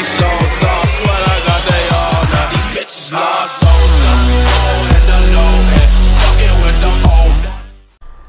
souls. I swear I got they all now. These bitches lost souls. And the low and fucking with the old.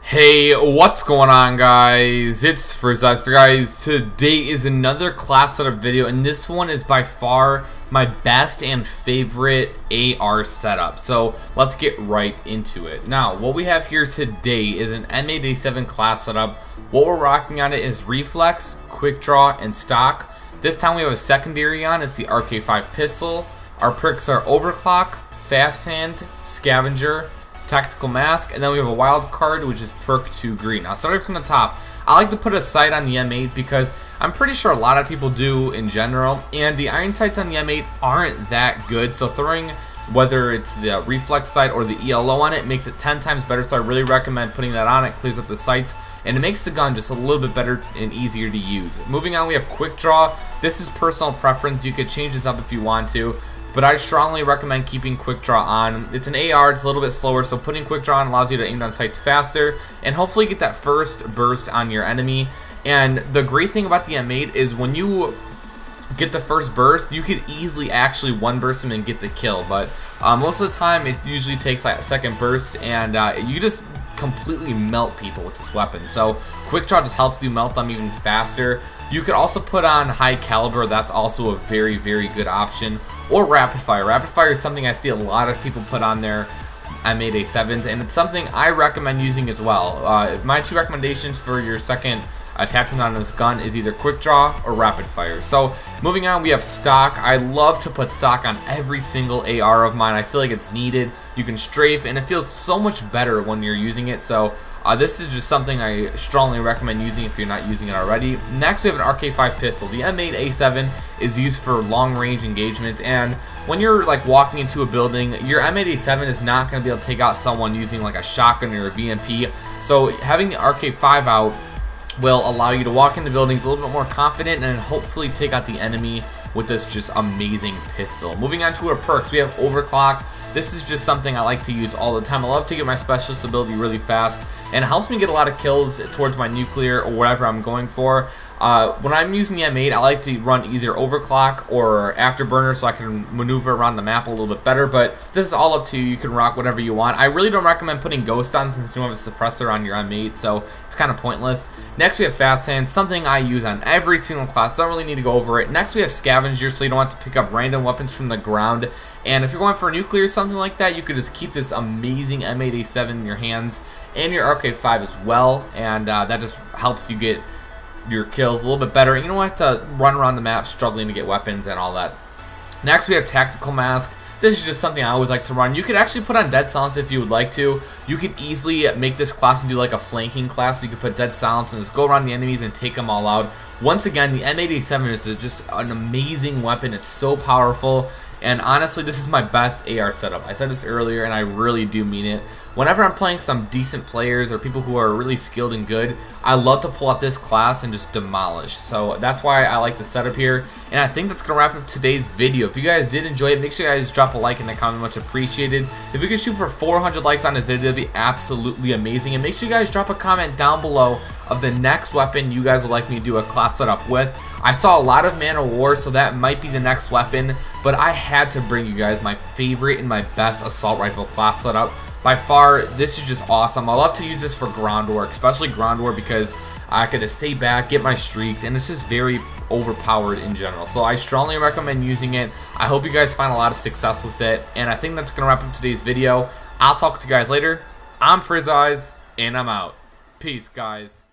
Hey, what's going on, guys? It's Frizzeyes. Guys, today is another class setup video, and this one is by far my best and favorite AR setup. So let's get right into it. Now, what we have here today is an M8A7 class setup. What we're rocking on it is reflex, quick draw, and stock. This time we have a secondary on. It's the RK5 pistol. Our perks are overclock, fast hand, scavenger, tactical mask, and then we have a wild card, which is perk 2 green. Now, starting from the top, I like to put a sight on the M8 because I'm pretty sure a lot of people do in general, and the iron sights on the M8 aren't that good, so throwing whether it's the reflex sight or the ELO on it makes it 10 times better, so I really recommend putting that on. It clears up the sights, and it makes the gun just a little bit better and easier to use. Moving on, we have quick draw. This is personal preference. You could change this up if you want to, but I strongly recommend keeping quick draw on. It's an AR, it's a little bit slower, so putting quick draw on allows you to aim down sights faster and hopefully get that first burst on your enemy. And the great thing about the M8 is when you get the first burst, you could easily actually one burst him and get the kill, but most of the time it usually takes like a second burst, and you just completely melt people with this weapon. So quick draw just helps you melt them even faster. You could also put on high caliber. That's also a very, very good option. Or rapid fire. Rapid fire is something I see a lot of people put on their M8A7s, and it's something I recommend using as well. My two recommendations for your second attachment on this gun is either quick draw or rapid fire. So moving on, we have stock. I love to put stock on every single AR of mine. I feel like it's needed. You can strafe, and it feels so much better when you're using it. So this is just something I strongly recommend using if you're not using it already. Next, we have an RK5 pistol. The M8A7 is used for long-range engagements, and when you're like walking into a building, your M8A7 is not going to be able to take out someone using like a shotgun or a VMP. So having the RK5 out will allow you to walk into buildings a little bit more confident and hopefully take out the enemy with this just amazing pistol. Moving on to our perks, we have overclock. This is just something I like to use all the time. I love to get my specialist ability really fast, and it helps me get a lot of kills towards my nuclear or whatever I'm going for. When I'm using the M8, I like to run either overclock or afterburner so I can maneuver around the map a little bit better, but this is all up to you. You can rock whatever you want. I really don't recommend putting ghost on since you don't have a suppressor on your M8, so it's kind of pointless. Next, we have fast hand, something I use on every single class. Don't really need to go over it. Next, we have scavenger, so you don't have to pick up random weapons from the ground. And if you're going for a nuclear or something like that, you could just keep this amazing M8A7 in your hands and your RK5 as well, and that just helps you get your kills a little bit better. You don't have to run around the map struggling to get weapons and all that. Next, we have tactical mask. This is just something I always like to run. You could actually put on dead silence if you would like to. You could easily make this class and do like a flanking class. You could put dead silence and just go around the enemies and take them all out. Once again, the M8A7 is just an amazing weapon. It's so powerful. And honestly, this is my best AR setup. I said this earlier, and I really do mean it. Whenever I'm playing some decent players or people who are really skilled and good, I love to pull out this class and just demolish. So that's why I like the setup here. And I think that's going to wrap up today's video. If you guys did enjoy it, make sure you guys drop a like and a comment. Much appreciated. If we could shoot for 400 likes on this video, that'd be absolutely amazing. And make sure you guys drop a comment down below of the next weapon you guys would like me to do a class setup with. I saw a lot of Man of War, so that might be the next weapon, but I had to bring you guys my favorite and my best assault rifle class setup. By far, this is just awesome. I love to use this for ground war, especially ground war, because I could just stay back, get my streaks, and it's just very overpowered in general. So I strongly recommend using it. I hope you guys find a lot of success with it, and I think that's going to wrap up today's video. I'll talk to you guys later. I'm Frizzeyes, and I'm out. Peace, guys.